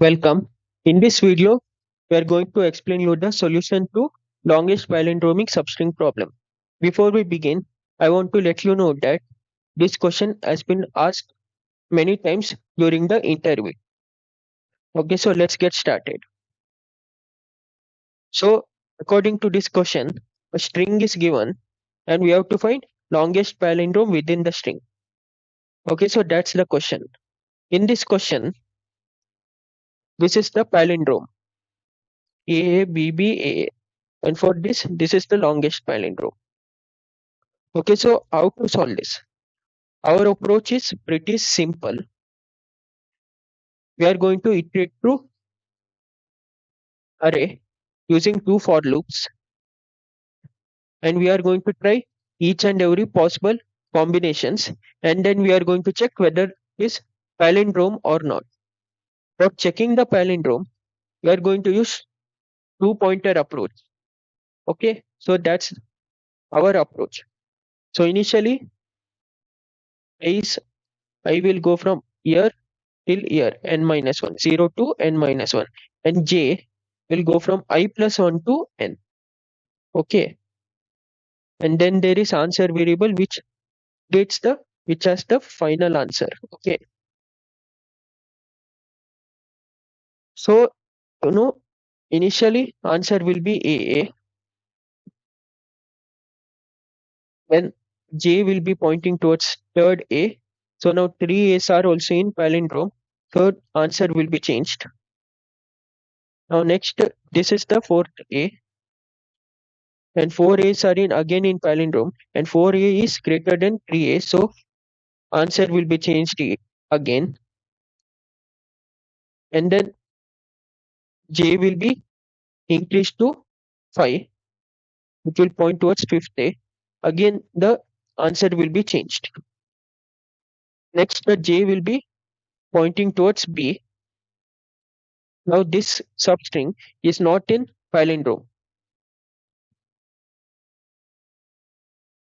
Welcome. In this video, we are going to explain you the solution to longest palindromic substring problem. Before we begin, I want to let you know that this question has been asked many times during the interview. Okay, so let's get started. So, according to this question, a string is given and we have to find longest palindrome within the string. Okay, so that's the question. In this question, this is the palindrome A B B A, and for this is the longest palindrome. Okay, so how to solve this? Our approach is pretty simple. We are going to iterate through array using two for loops, and we are going to try each and every possible combinations, and then we are going to check whether it is palindrome or not. For checking the palindrome, we are going to use two pointer approach. Okay, so that's our approach. So initially, I will go from here till here n minus 1, 0 to n minus 1, and j will go from I plus 1 to n. Okay, and then there is answer variable which has the final answer. Okay, so initially answer will be AA, when j will be pointing towards third A. So now three A's are also in palindrome. Third answer will be changed. Now next, this is the fourth A, and 4A's are in again in palindrome, and 4A is greater than 3A, so answer will be changed again, and then j will be increased to 5, which will point towards fifth A. Again the answer will be changed. Next, the j will be pointing towards B. Now this substring is not in palindrome.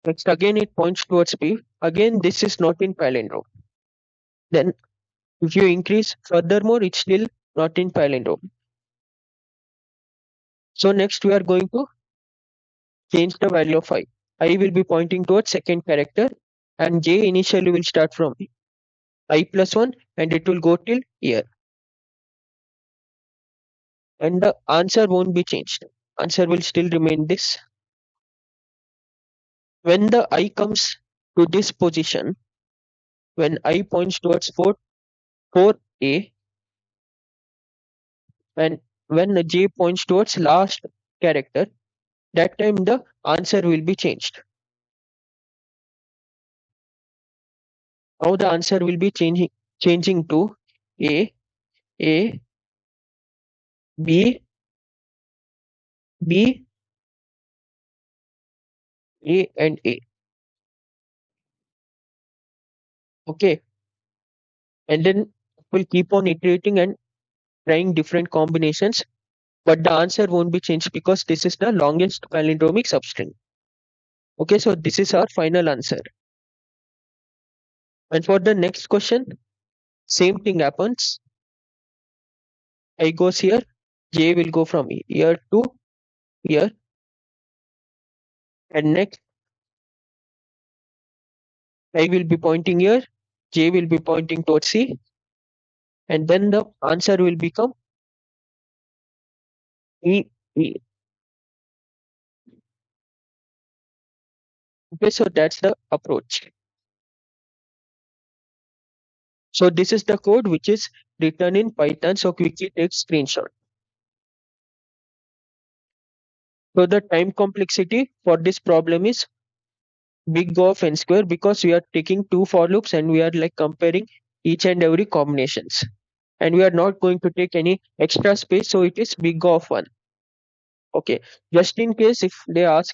Next, again it points towards B. Again this is not in palindrome. Then if you increase furthermore, it's still not in palindrome. So next we are going to change the value of I. I will be pointing towards second character, and j initially will start from I plus 1 and it will go till here. And the answer won't be changed. Answer will still remain this. When the I comes to this position, when I points towards 4A, and when the j points towards last character, that time the answer will be changed. Now the answer will be changing to A, A, B, B, A, and A. Okay, and then we'll keep on iterating and trying different combinations, but the answer won't be changed because this is the longest palindromic substring. Okay, so this is our final answer. And for the next question, same thing happens. I goes here, j will go from here to here, and next I will be pointing here, j will be pointing towards C, and then the answer will become E, E. Okay, so that's the approach. So this is the code which is written in Python, so quickly take screenshot. So the time complexity for this problem is big O of n square, because we are taking two for loops and we are like comparing each and every combinations, and we are not going to take any extra space, so it is big O of 1. Okay, just in case if they ask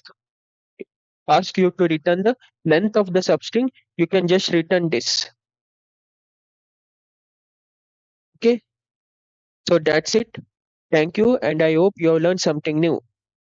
you to return the length of the substring, you can just return this. Okay, so that's it. Thank you, and I hope you have learned something new.